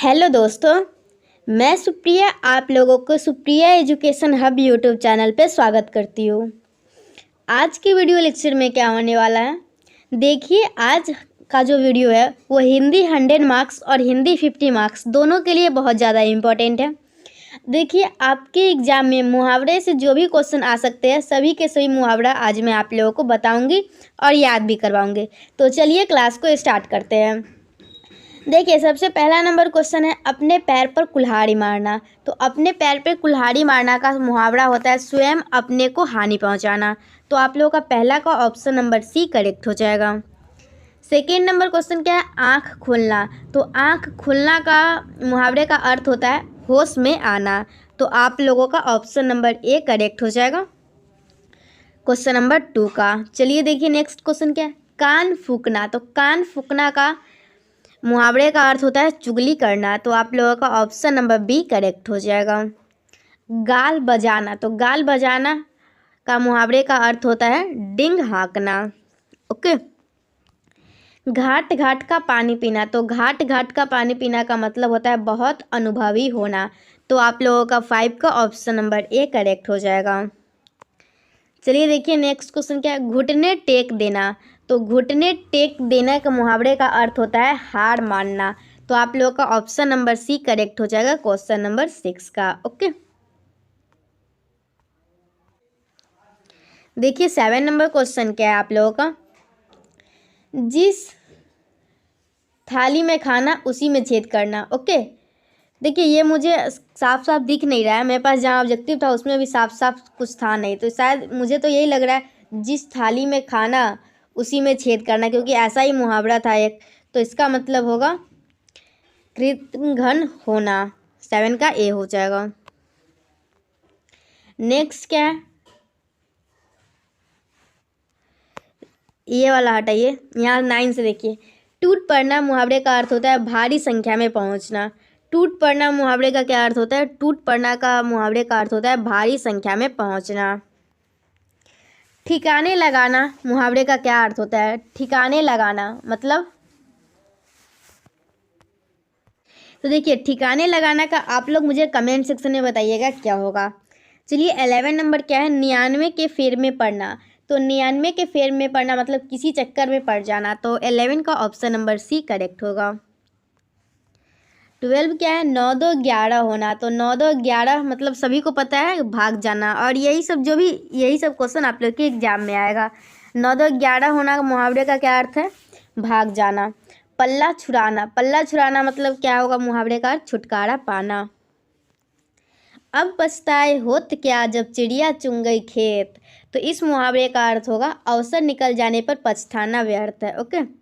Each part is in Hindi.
हेलो दोस्तों, मैं सुप्रिया आप लोगों को Supriya education hub YouTube channel पे स्वागत करती हूँ। आज की वीडियो लेक्चर में क्या होने वाला है, देखिए। आज का जो वीडियो है वो हिंदी 100 मार्क्स और हिंदी 50 मार्क्स दोनों के लिए बहुत ज़्यादा इम्पोर्टेंट है। देखिए, आपके एग्ज़ाम में मुहावरे से जो भी क्वेश्चन आ सकते हैं सभी के सभी मुहावरा आज मैं आप लोगों को बताऊँगी और याद भी करवाऊँगी। तो चलिए क्लास को स्टार्ट करते हैं। देखिए, सबसे पहला नंबर क्वेश्चन है अपने पैर पर कुल्हाड़ी मारना। तो अपने पैर पर कुल्हाड़ी मारना का मुहावरा होता है स्वयं अपने को हानि पहुंचाना। तो आप लोगों का पहला का ऑप्शन नंबर सी करेक्ट हो जाएगा। सेकेंड नंबर क्वेश्चन क्या है, आँख खुलना। तो आँख खुलना का मुहावरे का अर्थ होता है होश में आना। तो आप लोगों का ऑप्शन नंबर ए करेक्ट हो जाएगा क्वेश्चन नंबर 2 का। चलिए देखिए नेक्स्ट क्वेश्चन क्या है, कान फूकना। तो कान फूकना का मुहावरे का अर्थ होता है चुगली करना। तो आप लोगों का ऑप्शन नंबर बी करेक्ट हो जाएगा। गाल बजाना। तो गाल बजाना का मुहावरे का अर्थ होता है डिंग हाँकना। ओके। घाट घाट का पानी पीना। तो घाट घाट का पानी पीना का मतलब होता है बहुत अनुभवी होना। तो आप लोगों का 5 का ऑप्शन नंबर ए करेक्ट हो जाएगा। चलिए देखिए नेक्स्ट क्वेश्चन क्या है, घुटने टेक देना। तो घुटने टेक देना का मुहावरे का अर्थ होता है हार मानना। तो आप लोगों का ऑप्शन नंबर सी करेक्ट हो जाएगा क्वेश्चन नंबर 6 का। ओके। देखिए 7 नंबर क्वेश्चन क्या है आप लोगों का, जिस थाली में खाना उसी में छेद करना। ओके। देखिए ये मुझे साफ साफ दिख नहीं रहा है, मेरे पास जहाँ ऑब्जेक्टिव था उसमें भी साफ साफ कुछ था नहीं, तो शायद मुझे तो यही लग रहा है जिस थाली में खाना उसी में छेद करना, क्योंकि ऐसा ही मुहावरा था एक। तो इसका मतलब होगा कृतघ्न होना। 7 का ए हो जाएगा। नेक्स्ट क्या है, ये वाला हटाइए, यहाँ 9 से देखिए। टूट पड़ना मुहावरे का अर्थ होता है भारी संख्या में पहुंचना। टूट पड़ना मुहावरे का क्या अर्थ होता है, टूट पड़ना का मुहावरे का अर्थ होता है भारी संख्या में पहुंचना। ठिकाने लगाना मुहावरे का क्या अर्थ होता है, ठिकाने लगाना मतलब, तो देखिए ठिकाने लगाना का आप लोग मुझे कमेंट सेक्शन में बताइएगा क्या होगा। चलिए 11 नंबर क्या है, 99 के फेर में पड़ना। तो 99 के फेर में पड़ना मतलब किसी चक्कर में पड़ जाना। तो 11 का ऑप्शन नंबर सी करेक्ट होगा। 12 क्या है, 9 2 11 होना। तो 9 2 11 मतलब सभी को पता है भाग जाना, और यही सब क्वेश्चन आप लोग के एग्जाम में आएगा। 9 2 11 होना का मुहावरे का क्या अर्थ है, भाग जाना। पल्ला छुड़ाना, पल्ला छुड़ाना मतलब क्या होगा, मुहावरे का अर्थ छुटकारा पाना। अब पछताए होत क्या जब चिड़िया चुन गई खेत। तो इस मुहावरे का अर्थ होगा अवसर निकल जाने पर पछताना व्यर्थ है। ओके।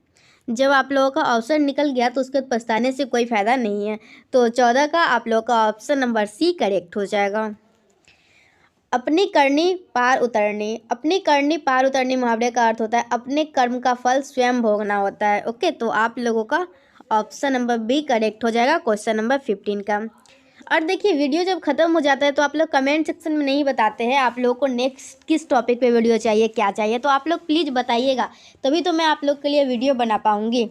जब आप लोगों का अवसर निकल गया तो उसके पछताने से कोई फ़ायदा नहीं है। तो 14 का आप लोगों का ऑप्शन नंबर सी करेक्ट हो जाएगा। अपनी करनी पार उतरनी। अपनी करनी पार उतरनी मुहावरे का अर्थ होता है अपने कर्म का फल स्वयं भोगना होता है। ओके। तो आप लोगों का ऑप्शन नंबर बी करेक्ट हो जाएगा क्वेश्चन नंबर 15 का। और देखिए वीडियो जब ख़त्म हो जाता है तो आप लोग कमेंट सेक्शन में नहीं बताते हैं आप लोगों को नेक्स्ट किस टॉपिक पे वीडियो चाहिए, क्या चाहिए। तो आप लोग प्लीज़ बताइएगा, तभी तो मैं आप लोग के लिए वीडियो बना पाऊँगी।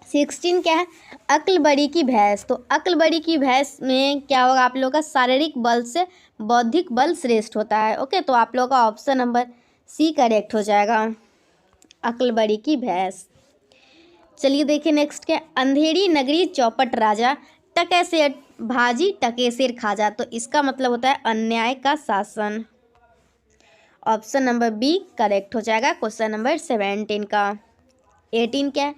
16 क्या है, अक्ल बड़ी की भैंस। तो अक्ल बड़ी की भैंस में क्या होगा, आप लोगों का शारीरिक बल से बौद्धिक बल श्रेष्ठ होता है। ओके। तो आप लोगों का ऑप्शन नंबर सी करेक्ट हो जाएगा, अक्ल बड़ी की भैंस। चलिए देखिए नेक्स्ट क्या, अंधेरी नगरी चौपट राजा, टके से भाजी टके सिर खाजा। तो इसका मतलब होता है अन्याय का शासन। ऑप्शन नंबर बी करेक्ट हो जाएगा क्वेश्चन नंबर 17 का। 18 क्या है,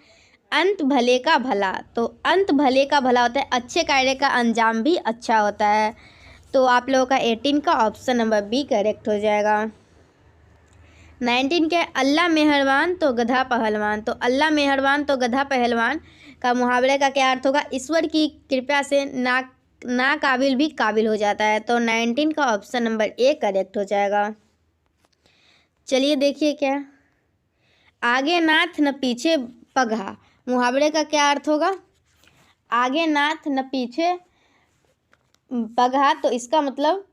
अंत भले का भला। तो अंत भले का भला होता है अच्छे कार्य का अंजाम भी अच्छा होता है। तो आप लोगों का 18 का ऑप्शन नंबर बी करेक्ट हो जाएगा। 19 क्या है, अल्लाह मेहरबान तो गधा पहलवान। तो अल्लाह मेहरबान तो गधा पहलवान का मुहावरे का क्या अर्थ होगा, ईश्वर की कृपा से ना काबिल भी काबिल हो जाता है। तो 19 का ऑप्शन नंबर ए करेक्ट हो जाएगा। चलिए देखिए क्या, आगे नाथ न पीछे पगहा मुहावरे का क्या अर्थ होगा, आगे नाथ न पीछे पगहा। तो इसका मतलब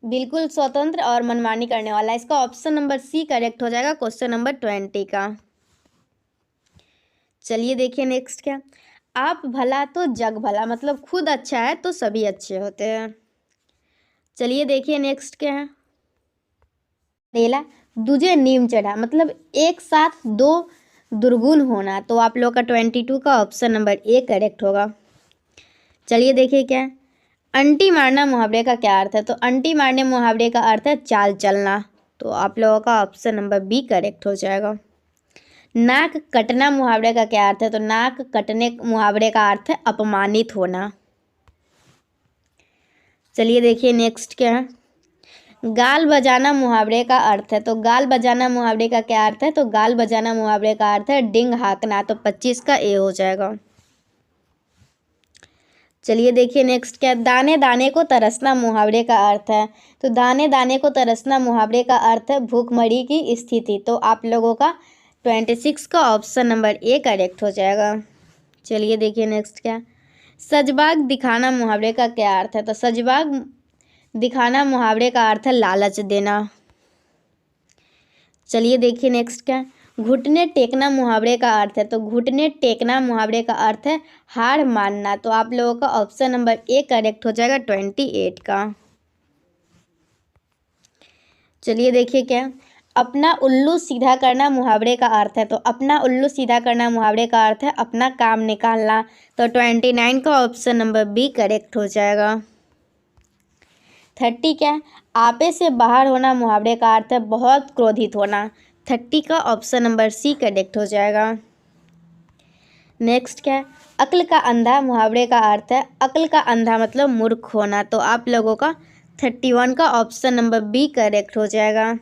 बिल्कुल स्वतंत्र और मनमानी करने वाला। इसका ऑप्शन नंबर सी करेक्ट हो जाएगा क्वेश्चन नंबर 20 का। चलिए देखिए नेक्स्ट क्या, आप भला तो जग भला, मतलब खुद अच्छा है तो सभी अच्छे होते हैं। चलिए देखिए नेक्स्ट क्या है। रेला दूजे नीम चढ़ा, मतलब एक साथ दो दुर्गुण होना, तो आप लोग का 22 का ऑप्शन नंबर ए करेक्ट होगा। चलिए देखिए क्या है। अंटी मारना मुहावरे का क्या अर्थ है, तो अंटी मारने मुहावरे का अर्थ है चाल चलना, तो आप लोगों का ऑप्शन नंबर बी करेक्ट हो जाएगा। नाक कटना मुहावरे का क्या अर्थ है, तो नाक कटने मुहावरे का अर्थ है अपमानित होना। चलिए देखिए नेक्स्ट क्या है। गाल बजाना मुहावरे का अर्थ है, तो गाल बजाना मुहावरे का क्या अर्थ है, तो गाल बजाना मुहावरे का अर्थ है डिंग हाँकना, तो 25 का ए हो जाएगा। चलिए देखिए नेक्स्ट क्या, दाने दाने को तरसना मुहावरे का अर्थ है, तो दाने दाने को तरसना मुहावरे का अर्थ है भूखमरी की स्थिति, तो आप लोगों का 26 का ऑप्शन नंबर ए करेक्ट हो जाएगा। चलिए देखिए नेक्स्ट क्या, सजबाग दिखाना मुहावरे का क्या अर्थ है, तो सजबाग दिखाना मुहावरे का अर्थ है लालच देना। चलिए देखिए नेक्स्ट क्या, घुटने टेकना मुहावरे का अर्थ है, तो घुटने टेकना मुहावरे का अर्थ है हार मानना, तो आप लोगों का ऑप्शन नंबर ए करेक्ट हो जाएगा 28 का। चलिए देखिए क्या, अपना उल्लू सीधा करना मुहावरे का अर्थ है, तो अपना उल्लू सीधा करना मुहावरे का अर्थ है अपना काम निकालना, तो 29 का ऑप्शन नंबर बी करेक्ट हो जाएगा। 30 क्या, आपे से बाहर होना मुहावरे का अर्थ है बहुत क्रोधित होना, 30 का ऑप्शन नंबर सी करेक्ट हो जाएगा। नेक्स्ट क्या है, अक्ल का अंधा मुहावरे का अर्थ है अक्ल का अंधा मतलब मूर्ख होना, तो आप लोगों का 31 का ऑप्शन नंबर बी करेक्ट हो जाएगा।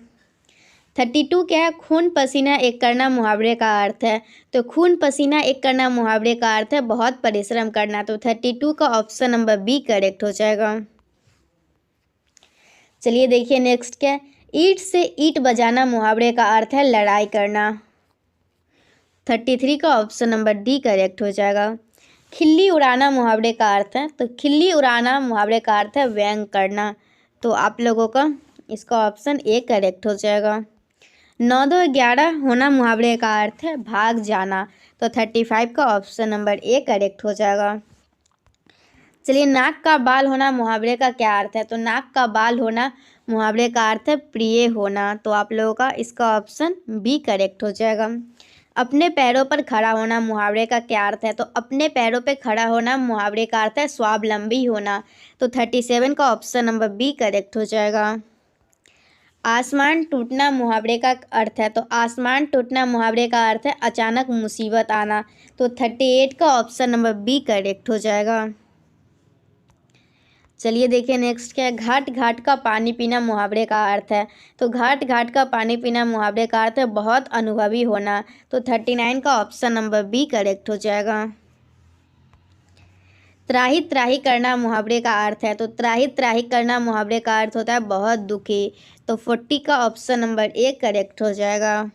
32 क्या है, खून पसीना एक करना मुहावरे का अर्थ है, तो खून पसीना एक करना मुहावरे का अर्थ है बहुत परिश्रम करना, तो 32 का ऑप्शन नंबर बी करेक्ट हो जाएगा। चलिए देखिए नेक्स्ट क्या है, ईंट से ईंट बजाना मुहावरे का अर्थ है लड़ाई करना, 33 का ऑप्शन नंबर डी करेक्ट हो जाएगा। खिल्ली उड़ाना मुहावरे का अर्थ है, तो खिल्ली उड़ाना मुहावरे का अर्थ है व्यंग करना, तो आप लोगों का इसका ऑप्शन ए करेक्ट हो जाएगा। 9 2 11 होना मुहावरे का अर्थ है भाग जाना, तो 35 का ऑप्शन नंबर ए करेक्ट हो जाएगा। चलिए नाक का बाल होना मुहावरे का क्या अर्थ है, तो नाक का बाल होना मुहावरे का अर्थ है प्रिय होना, तो आप लोगों का इसका ऑप्शन बी करेक्ट हो जाएगा। अपने पैरों पर खड़ा होना मुहावरे का क्या अर्थ है, तो अपने पैरों पर खड़ा होना मुहावरे का अर्थ है स्वावलंबी होना, तो 37 का ऑप्शन नंबर बी करेक्ट हो जाएगा। आसमान टूटना मुहावरे का अर्थ है, तो आसमान टूटना मुहावरे का अर्थ है अचानक मुसीबत आना, तो 38 का ऑप्शन नंबर बी करेक्ट हो जाएगा। चलिए देखिए नेक्स्ट क्या है, घाट घाट का पानी पीना मुहावरे का अर्थ है, तो घाट घाट का पानी पीना मुहावरे का अर्थ है बहुत अनुभवी होना, तो 39 का ऑप्शन नंबर बी करेक्ट हो जाएगा। त्राही त्राही करना मुहावरे का अर्थ है, तो त्राही त्राही करना मुहावरे का अर्थ होता है बहुत दुखी, तो 40 का ऑप्शन नंबर ए करेक्ट हो जाएगा।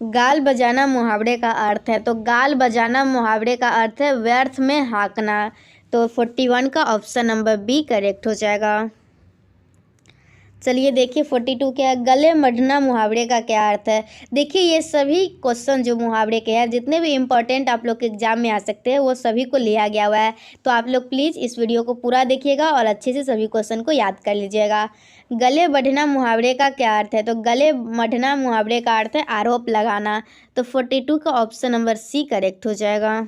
गाल बजाना मुहावरे का अर्थ है, तो गाल बजाना मुहावरे का अर्थ है व्यर्थ में हाँकना, तो 41 का ऑप्शन नंबर बी करेक्ट हो जाएगा। चलिए देखिए 42 क्या है, गले मढ़ना मुहावरे का क्या अर्थ है। देखिए ये सभी क्वेश्चन जो मुहावरे के हैं जितने भी इंपॉर्टेंट आप लोग के एग्जाम में आ सकते हैं वो सभी को लिया गया हुआ है, तो आप लोग प्लीज़ इस वीडियो को पूरा देखिएगा और अच्छे से सभी क्वेश्चन को याद कर लीजिएगा। गले बढ़ना मुहावरे का क्या अर्थ है, तो गले मढ़ना मुहावरे का अर्थ है आरोप लगाना, तो 42 का ऑप्शन नंबर सी करेक्ट हो जाएगा।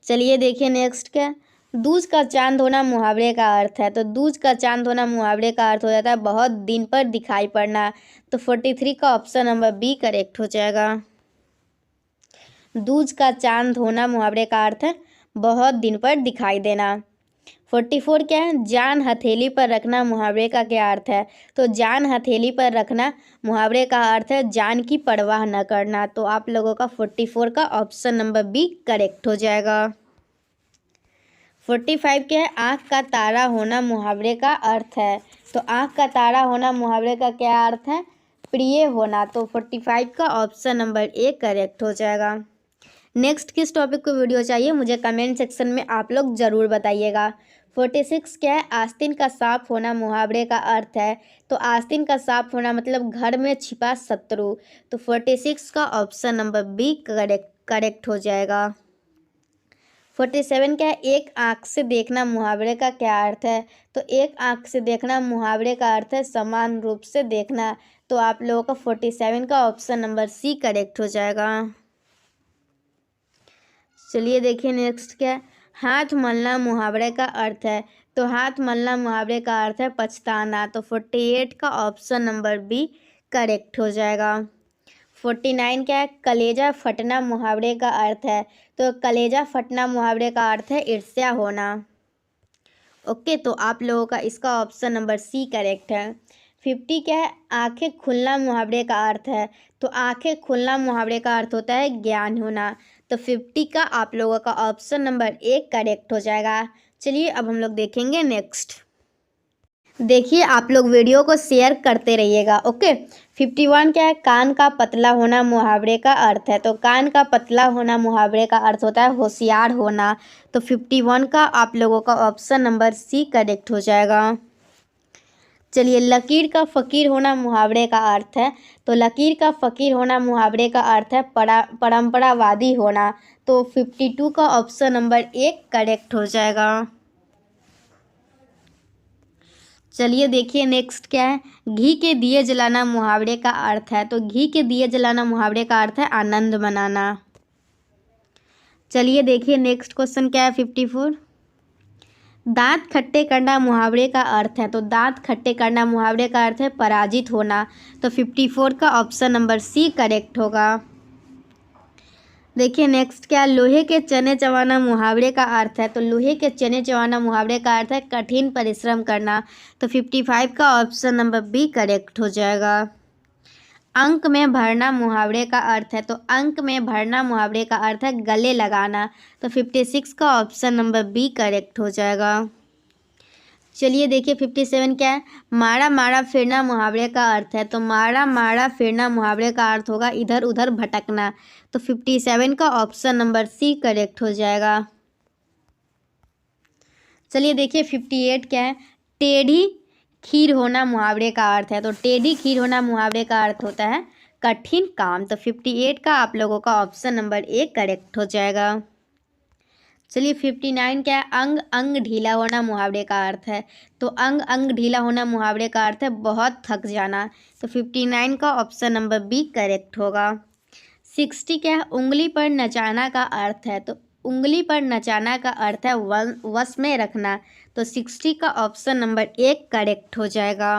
चलिए देखिए नेक्स्ट क्या, दूज का चांद होना मुहावरे का अर्थ है, तो दूज का चांद होना मुहावरे का अर्थ हो जाता है बहुत दिन पर दिखाई पड़ना, तो 43 का ऑप्शन नंबर बी करेक्ट हो जाएगा। दूज का चांद होना मुहावरे का अर्थ है बहुत दिन पर दिखाई देना। 44 क्या है, जान हथेली पर रखना मुहावरे का क्या अर्थ है, तो जान हथेली पर रखना मुहावरे का अर्थ है जान की परवाह न करना, तो आप लोगों का 44 का ऑप्शन नंबर बी करेक्ट हो जाएगा। 45 क्या है, आँख का तारा होना मुहावरे का अर्थ है, तो आँख का तारा होना मुहावरे का क्या अर्थ है प्रिय होना, तो 45 का ऑप्शन नंबर ए करेक्ट हो जाएगा। नेक्स्ट किस टॉपिक को वीडियो चाहिए मुझे कमेंट सेक्शन में आप लोग ज़रूर बताइएगा। 46 क्या है, आस्तीन का सांप होना मुहावरे का अर्थ है, तो आस्तीन का सांप होना मतलब घर में छिपा शत्रु, तो 46 का option number B correct correct हो जाएगा। 47 क्या है, एक आंख से देखना मुहावरे का क्या अर्थ है? तो एक आंख से देखना मुहावरे का अर्थ है समान रूप से देखना। तो आप लोगों का 47 का ऑप्शन नंबर सी करेक्ट हो जाएगा। चलिए देखिए नेक्स्ट क्या है, हाथ मलना मुहावरे का अर्थ है। तो हाथ मलना मुहावरे का अर्थ है पछताना। तो 48 का ऑप्शन नंबर बी करेक्ट हो जाएगा। 49 क्या है, कलेजा फटना मुहावरे का अर्थ है। तो कलेजा फटना मुहावरे का अर्थ है ईर्ष्या होना। ओके, तो आप लोगों का इसका ऑप्शन नंबर सी करेक्ट है। 50 क्या है, आंखें खुलना मुहावरे का अर्थ है। तो आंखें खुलना मुहावरे का अर्थ होता है ज्ञान होना। तो 50 का आप लोगों का ऑप्शन नंबर ए करेक्ट हो जाएगा। चलिए अब हम लोग देखेंगे नेक्स्ट। देखिए आप लोग वीडियो को शेयर करते रहिएगा। ओके, 51 क्या है, कान का पतला होना मुहावरे का अर्थ है। तो कान का पतला होना मुहावरे का अर्थ होता है होशियार होना। तो 51 का आप लोगों का ऑप्शन नंबर सी करेक्ट हो जाएगा। चलिए, लकीर का फ़कीर होना मुहावरे का अर्थ है। तो लकीर का फ़कीर होना मुहावरे का अर्थ है परंपरावादी होना। तो 52 का ऑप्शन नंबर एक करेक्ट हो जाएगा। चलिए देखिए नेक्स्ट क्या है, घी के दिए जलाना मुहावरे का अर्थ है। तो घी के दिए जलाना मुहावरे का अर्थ है आनंद मनाना। चलिए देखिए नेक्स्ट क्वेश्चन क्या है, 54, दांत खट्टे करना मुहावरे का अर्थ है। तो दांत खट्टे करना मुहावरे का अर्थ है पराजित होना। तो 54 का ऑप्शन नंबर सी करेक्ट होगा। देखिए नेक्स्ट क्या, लोहे के चने चबाना मुहावरे का अर्थ है। तो लोहे के चने चबाना मुहावरे का अर्थ है कठिन परिश्रम करना। तो 55 का ऑप्शन नंबर बी करेक्ट हो जाएगा। अंक में भरना मुहावरे का अर्थ है। तो अंक में भरना मुहावरे का अर्थ है गले लगाना। तो 56 का ऑप्शन नंबर बी करेक्ट हो जाएगा। चलिए देखिए 57 क्या है, मारा मारा फिरना मुहावरे का अर्थ है। तो मारा मारा फिरना मुहावरे का अर्थ होगा इधर उधर भटकना। तो 57 का ऑप्शन नंबर सी करेक्ट हो जाएगा। चलिए देखिए 58 क्या है, टेढ़ी खीर होना मुहावरे का अर्थ है। तो टेढ़ी खीर होना मुहावरे का अर्थ होता है कठिन काम। तो 58 का आप लोगों का ऑप्शन नंबर ए करेक्ट हो जाएगा। चलिए 59 क्या है, अंग अंग ढीला होना मुहावरे का अर्थ है। तो अंग अंग ढीला होना मुहावरे का अर्थ है बहुत थक जाना। तो 59 का ऑप्शन नंबर बी करेक्ट होगा। 60 क्या है, उंगली पर नचाना का अर्थ है। तो उंगली पर नचाना का अर्थ है वश में रखना। तो 60 का ऑप्शन नंबर एक करेक्ट हो जाएगा।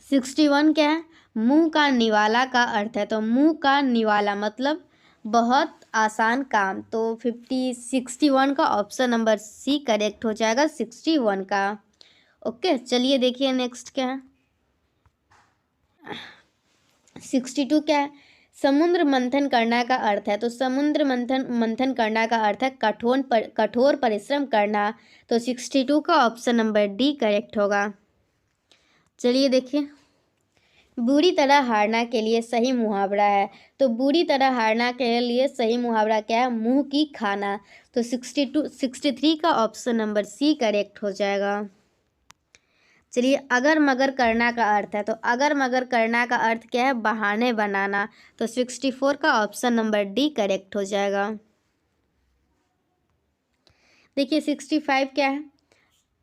61 क्या है, मुंह का निवाला का अर्थ है। तो मुंह का निवाला मतलब बहुत आसान काम। तो 61 का ऑप्शन नंबर सी करेक्ट हो जाएगा 61 का। ओके, चलिए देखिए नेक्स्ट क्या है, 62 क्या है, समुद्र मंथन करना का अर्थ है। तो समुद्र मंथन करना का अर्थ है कठोर परिश्रम करना। तो 62 का ऑप्शन नंबर डी करेक्ट होगा। चलिए देखिए, बुरी तरह हारना के लिए सही मुहावरा है। तो बुरी तरह हारना के लिए सही मुहावरा क्या है, मुंह की खाना। तो 63 का ऑप्शन नंबर सी करेक्ट हो जाएगा। चलिए, अगर मगर करना का अर्थ है। तो अगर मगर करना का अर्थ क्या है, बहाने बनाना। तो 64 का ऑप्शन नंबर डी करेक्ट हो जाएगा। देखिए 65 क्या है,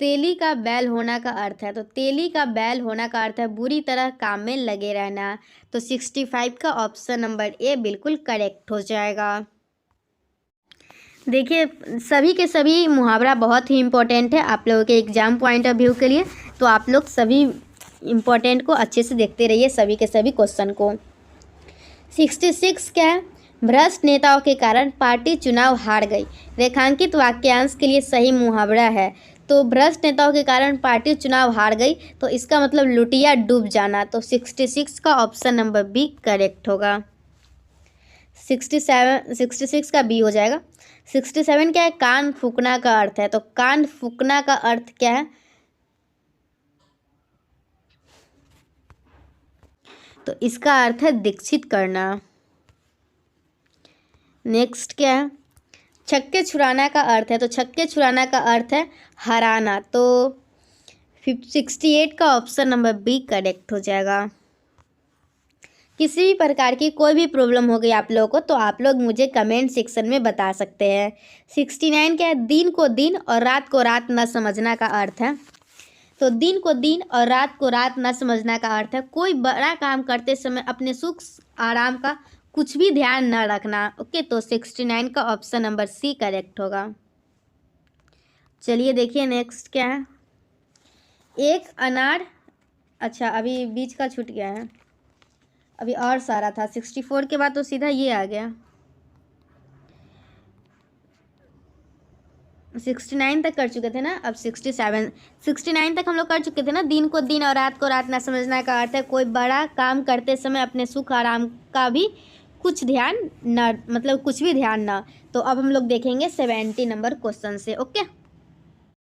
तेली का बैल होना का अर्थ है। तो तेली का बैल होना का अर्थ है बुरी तरह काम में लगे रहना। तो 65 का ऑप्शन नंबर ए बिल्कुल करेक्ट हो जाएगा। देखिए सभी के सभी मुहावरा बहुत ही इम्पोर्टेंट है आप लोगों के एग्ज़ाम पॉइंट ऑफ व्यू के लिए। तो आप लोग सभी इम्पोर्टेंट को अच्छे से देखते रहिए, सभी के सभी क्वेश्चन को। 66 क्या है, भ्रष्ट नेताओं के कारण पार्टी चुनाव हार गई। रेखांकित वाक्यांश के लिए सही मुहावरा है। तो भ्रष्ट नेताओं के कारण पार्टी चुनाव हार गई, तो इसका मतलब लुटिया डूब जाना। तो 66 का ऑप्शन नंबर बी करेक्ट होगा। 66 का बी हो जाएगा। 67 क्या है, कान फूकना का अर्थ है। तो कान फूकना का अर्थ क्या है, तो इसका अर्थ है दीक्षित करना। नेक्स्ट क्या है, छक्के छुड़ाना का अर्थ है। तो छक्के छुड़ाना का अर्थ है हराना। तो 68 का ऑप्शन नंबर बी करेक्ट हो जाएगा। किसी भी प्रकार की कोई भी प्रॉब्लम हो गई आप लोगों को तो आप लोग मुझे कमेंट सेक्शन में बता सकते हैं। 69 क्या है, दिन को दिन और रात को रात न समझना का अर्थ है। तो दिन को दिन और रात को रात न समझना का अर्थ है कोई बड़ा काम करते समय अपने सुख आराम का कुछ भी ध्यान न रखना। ओके, तो 69 का ऑप्शन नंबर सी करेक्ट होगा। चलिए देखिए नेक्स्ट क्या है। एक अनार, अच्छा अभी बीच का छूट गया है, अभी और सारा था। 64 के बाद तो सीधा ये आ गया। 69 तक कर चुके थे ना, अब 69 तक हम लोग कर चुके थे ना। दिन को दिन और रात को रात ना समझना का अर्थ है कोई बड़ा काम करते समय अपने सुख आराम का भी कुछ ध्यान न, मतलब कुछ भी ध्यान ना। तो अब हम लोग देखेंगे 70 नंबर क्वेश्चन से। ओके,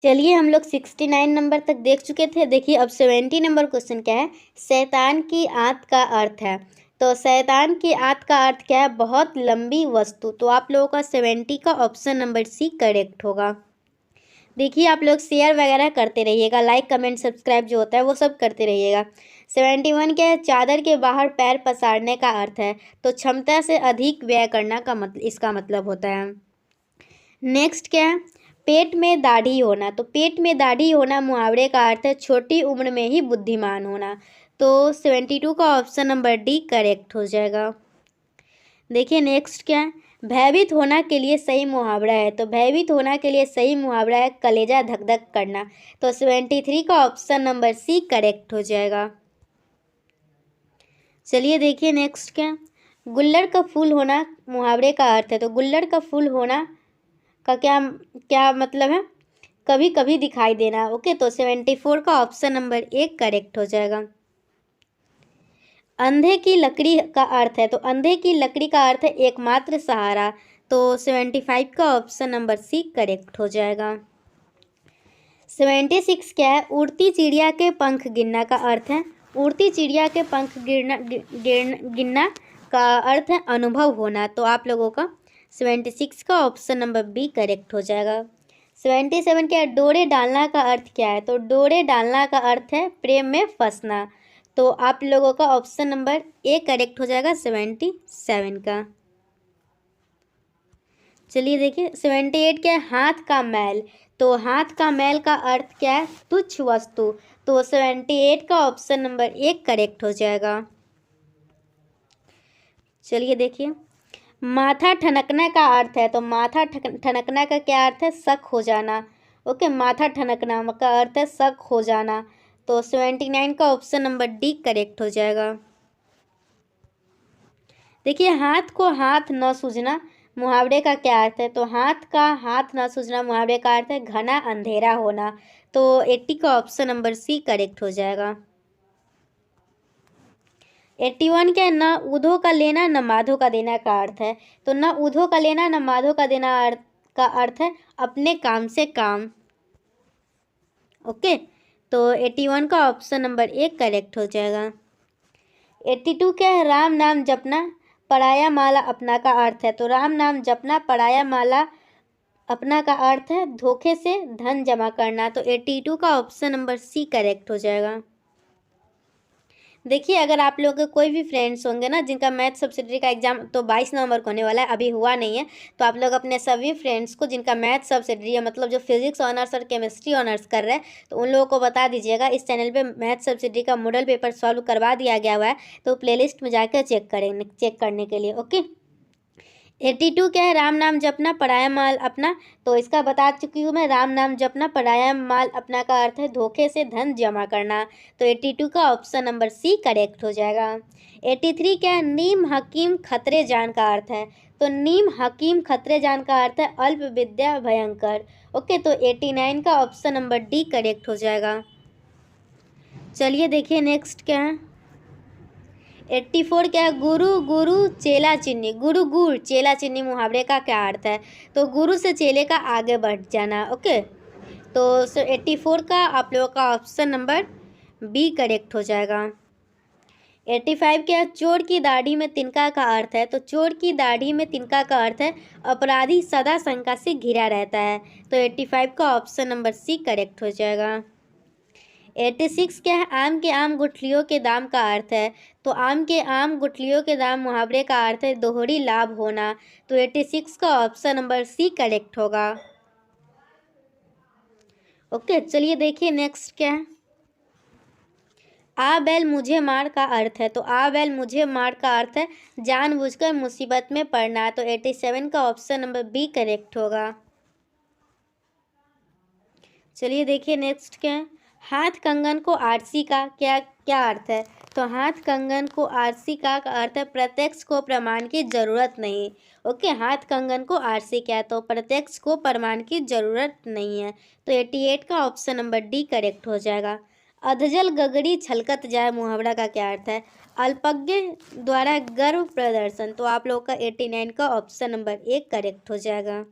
चलिए हम लोग 69 नंबर तक देख चुके थे। देखिए अब 70 नंबर क्वेश्चन क्या है। शैतान की आंत का अर्थ है। तो शैतान की आंत का अर्थ क्या है, बहुत लंबी वस्तु। तो आप लोगों का 70 का ऑप्शन नंबर सी करेक्ट होगा। देखिए आप लोग शेयर वगैरह करते रहिएगा, लाइक कमेंट सब्सक्राइब जो होता है वो सब करते रहिएगा। 71 क्या है, चादर के बाहर पैर पसारने का अर्थ है। तो क्षमता से अधिक व्यय करना का मतलब इसका मतलब होता है। नेक्स्ट क्या है, पेट में दाढ़ी होना। तो पेट में दाढ़ी होना मुहावरे का अर्थ है छोटी उम्र में ही बुद्धिमान होना। तो 72 का ऑप्शन नंबर डी करेक्ट हो जाएगा। देखिए नेक्स्ट क्या है, भयभीत होना के लिए सही मुहावरा है। तो भयभीत होना के लिए सही मुहावरा है कलेजा धक धक करना। तो 73 का ऑप्शन नंबर सी करेक्ट हो जाएगा। चलिए देखिए नेक्स्ट क्या, गुल्लड़ का फूल होना मुहावरे का अर्थ है। तो गुल्लड़ का फूल होना का क्या क्या मतलब है, कभी कभी दिखाई देना। ओके, तो 74 का ऑप्शन नंबर एक करेक्ट हो जाएगा। अंधे की लकड़ी का अर्थ है। तो अंधे की लकड़ी का अर्थ है एकमात्र सहारा। तो 75 का ऑप्शन नंबर सी करेक्ट हो जाएगा। 76 क्या है, उड़ती चिड़िया के पंख गिनना का अर्थ है। उड़ती चिड़िया के पंख गिनना का अर्थ है अनुभव होना। तो आप लोगों का 76 का ऑप्शन नंबर बी करेक्ट हो जाएगा। 77 क्या है, डोरे डालना का अर्थ क्या है। तो डोरे डालना का अर्थ है प्रेम में फंसना। तो आप लोगों का ऑप्शन नंबर ए करेक्ट हो जाएगा 77 का। चलिए देखिए 78 क्या है, हाथ का मैल। तो हाथ का मैल का अर्थ क्या है, तुच्छ वस्तु। तो 78 का ऑप्शन नंबर एक करेक्ट हो जाएगा। चलिए देखिए, माथा ठनकना का अर्थ है। तो माथा ठनकना का क्या अर्थ है, शक हो जाना। ओके, माथा ठनकना का अर्थ है शक हो जाना। तो 79 का ऑप्शन नंबर डी करेक्ट हो जाएगा। देखिए हाथ को हाथ न सूझना मुहावरे का क्या अर्थ है। तो हाथ का हाथ न सूझना मुहावरे का अर्थ है घना अंधेरा होना। तो 80 का ऑप्शन नंबर सी करेक्ट हो जाएगा। 81 क्या है, न ऊधो का लेना न माधो का देना का अर्थ है। तो न ऊधो का लेना न माधो का देना का अर्थ है अपने काम से काम। ओके, तो 81 का ऑप्शन नंबर एक करेक्ट हो जाएगा। 82 क्या है, राम नाम जपना पराया माला अपना का अर्थ है। तो राम नाम जपना पराया माला अपना का अर्थ है धोखे से धन जमा करना। तो 82 का ऑप्शन नंबर सी करेक्ट हो जाएगा। देखिए अगर आप लोगों के कोई भी फ्रेंड्स होंगे ना जिनका मैथ सब्सिडरी का एग्जाम तो 22 नवंबर को होने वाला है, अभी हुआ नहीं है, तो आप लोग अपने सभी फ्रेंड्स को जिनका मैथ सब्सिडरी है, मतलब जो फिजिक्स ऑनर्स और केमिस्ट्री ऑनर्स कर रहे हैं, तो उन लोगों को बता दीजिएगा इस चैनल पे मैथ सब्सिडरी का मॉडल पेपर सॉल्व करवा दिया गया हुआ है, तो प्लेलिस्ट में जाकर चेक करने के लिए। ओके, 82 क्या है, राम नाम जपना पराया माल अपना। तो इसका बता चुकी हूँ मैं, राम नाम जपना पराया माल अपना का अर्थ है धोखे से धन जमा करना। तो 82 का ऑप्शन नंबर सी करेक्ट हो जाएगा। 83 क्या है, नीम हकीम खतरे जान का अर्थ है। तो नीम हकीम खतरे जान का अर्थ है अल्प विद्या भयंकर। ओके, तो 89 का ऑप्शन नंबर डी करेक्ट हो जाएगा। चलिए देखिए नेक्स्ट क्या है। 84 क्या है, गुरु गुरु चेला चिन्नी। गुरु गुर चेला चिन्नी मुहावरे का क्या अर्थ है। तो गुरु से चेले का आगे बढ़ जाना। ओके, तो 84 का आप लोगों का ऑप्शन नंबर बी करेक्ट हो जाएगा। 85 क्या है, चोर की दाढ़ी में तिनका का अर्थ है। तो चोर की दाढ़ी में तिनका का अर्थ है अपराधी सदा शंका से घिरा रहता है। तो 85 का ऑप्शन नंबर सी करेक्ट हो जाएगा। 86 क्या है? आम के आम गुठलियों के दाम का अर्थ है। तो आम के आम गुठलियों के दाम मुहावरे का अर्थ है दोहरी लाभ होना। तो 86 का ऑप्शन नंबर सी करेक्ट होगा। ओके, चलिए देखिए नेक्स्ट क्या है। आ बैल मुझे मार का अर्थ है। तो आ बैल मुझे मार का अर्थ है जानबूझकर मुसीबत में पड़ना। तो 87 का ऑप्शन नंबर बी करेक्ट होगा। चलिए देखिए नेक्स्ट क्या है। हाथ कंगन को आरसी का क्या क्या अर्थ है? तो हाथ कंगन को आरसी का अर्थ है प्रत्यक्ष को प्रमाण की जरूरत नहीं। ओके, हाथ कंगन को आरसी क्या है? तो प्रत्यक्ष को प्रमाण की जरूरत नहीं है। तो 88 का ऑप्शन नंबर डी करेक्ट हो जाएगा। अधजल गगरी छलकत जाए मुहावरा का क्या अर्थ है? अल्पज्ञ द्वारा गर्व प्रदर्शन। तो आप लोगों का 89 का ऑप्शन नंबर एक करेक्ट हो जाएगा।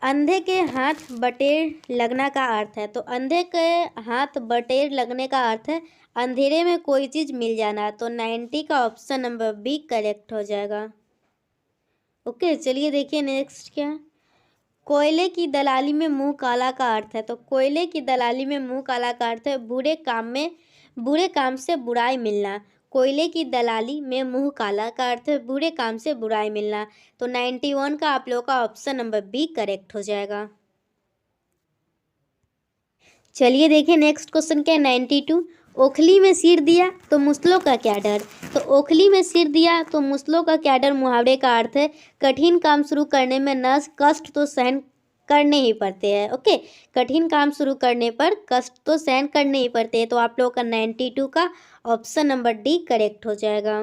अंधे के हाथ बटेर लगना का अर्थ है। तो अंधे के हाथ बटेर लगने का अर्थ है अंधेरे में कोई चीज़ मिल जाना। तो 90 का ऑप्शन नंबर बी करेक्ट हो जाएगा। ओके, चलिए देखिए नेक्स्ट क्या है। कोयले की दलाली में मुंह काला का अर्थ है। तो कोयले की दलाली में मुंह काला का अर्थ है बुरे काम से बुराई मिलना। कोयले की दलाली में मुंह काला का अर्थ है बुरे काम से बुराई मिलना। तो 91 का आप लोगों का ऑप्शन नंबर बी करेक्ट हो जाएगा। चलिए देखिए नेक्स्ट क्वेश्चन क्या है। 92 ओखली में सिर दिया तो मुसलों का क्या डर? तो ओखली में सिर दिया तो मुसलों का क्या डर मुहावरे का अर्थ है कठिन काम शुरू करने में न कष्ट तो सहन करने ही पड़ते हैं। ओके, कठिन काम शुरू करने पर कष्ट तो सहन करने ही पड़ते हैं। तो आप लोगों का 92 का ऑप्शन नंबर डी करेक्ट हो जाएगा।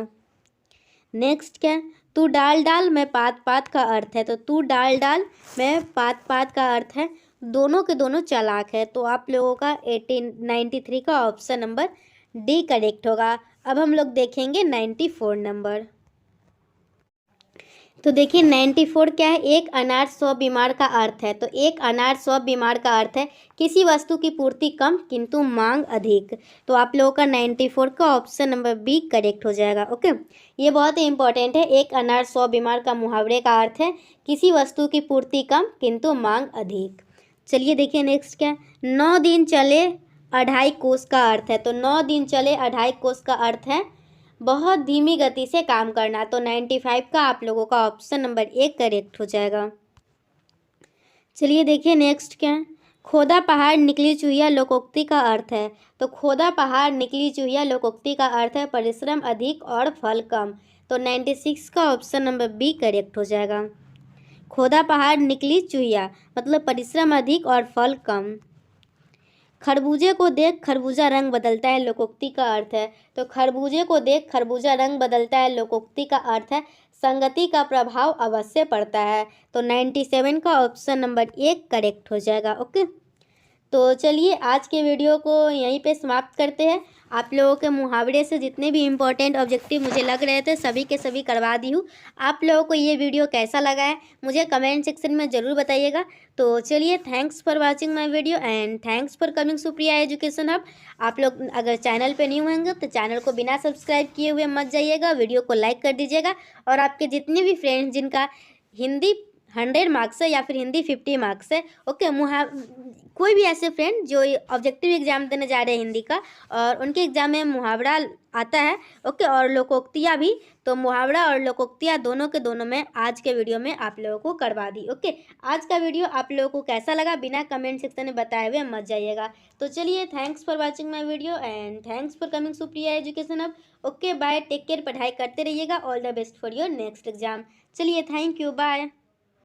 नेक्स्ट क्या है। तू डाल डाल मैं पात पात का अर्थ है। तो तू डाल डाल मैं पात पात का अर्थ है दोनों के दोनों चालाक है। तो आप लोगों का 93 का ऑप्शन नंबर डी करेक्ट होगा। अब हम लोग देखेंगे 94 नंबर। तो देखिए 94 क्या है। एक अनार 100 बीमार का अर्थ है। तो एक अनार 100 बीमार का अर्थ है किसी वस्तु की पूर्ति कम किंतु मांग अधिक। तो आप लोगों का 94 का ऑप्शन नंबर बी करेक्ट हो जाएगा। ओके, ये बहुत ही इंपॉर्टेंट है। एक अनार 100 बीमार का मुहावरे का अर्थ है किसी वस्तु की पूर्ति कम किंतु मांग अधिक। चलिए देखिए नेक्स्ट क्या है। 9 दिन चले 2.5 कोस का अर्थ है। तो 9 दिन चले 2.5 कोस का अर्थ है बहुत धीमी गति से काम करना। तो 95 का आप लोगों का ऑप्शन नंबर एक करेक्ट हो जाएगा। चलिए देखिए नेक्स्ट क्या है। खोदा पहाड़ निकली चूहिया लोकोक्ति का अर्थ है। तो खोदा पहाड़ निकली चूहिया लोकोक्ति का अर्थ है परिश्रम अधिक और फल कम। तो 96 का ऑप्शन नंबर बी करेक्ट हो जाएगा। खोदा पहाड़ निकली चूहिया मतलब परिश्रम अधिक और फल कम। खरबूजे को देख खरबूजा रंग बदलता है लोकोक्ति का अर्थ है। तो खरबूजे को देख खरबूजा रंग बदलता है लोकोक्ति का अर्थ है संगति का प्रभाव अवश्य पड़ता है। तो 97 का ऑप्शन नंबर एक करेक्ट हो जाएगा। ओके, तो चलिए आज के वीडियो को यहीं पे समाप्त करते हैं। आप लोगों के मुहावरे से जितने भी इम्पोर्टेंट ऑब्जेक्टिव मुझे लग रहे थे सभी के सभी करवा दी हूँ। आप लोगों को ये वीडियो कैसा लगा है मुझे कमेंट सेक्शन में ज़रूर बताइएगा। तो चलिए, thanks for watching my video and thanks for coming Supriya education hub. आप लोग अगर चैनल पे न्यू होंगे तो चैनल को बिना सब्सक्राइब किए हुए मत जाइएगा, वीडियो को लाइक कर दीजिएगा। और आपके जितने भी फ्रेंड्स जिनका हिंदी 100 मार्क्स है या फिर हिंदी 50 मार्क्स है, ओके, कोई भी ऐसे फ्रेंड जो ऑब्जेक्टिव एग्जाम देने जा रहे हैं हिंदी का और उनके एग्जाम में मुहावरा आता है, ओके, और लोकोक्तियाँ भी, तो मुहावरा और लोकोक्तियाँ दोनों के दोनों में आज के वीडियो में आप लोगों को करवा दी। ओके, आज का वीडियो आप लोगों को कैसा लगा बिना कमेंट सेक्शन में बताए हुए मत जाइएगा। तो चलिए, thanks for watching my video and thanks for coming Supriya education hub. Okay, bye, take care, पढ़ाई करते रहिएगा। All the best for your next exam. चलिए, थैंक यू, बाय।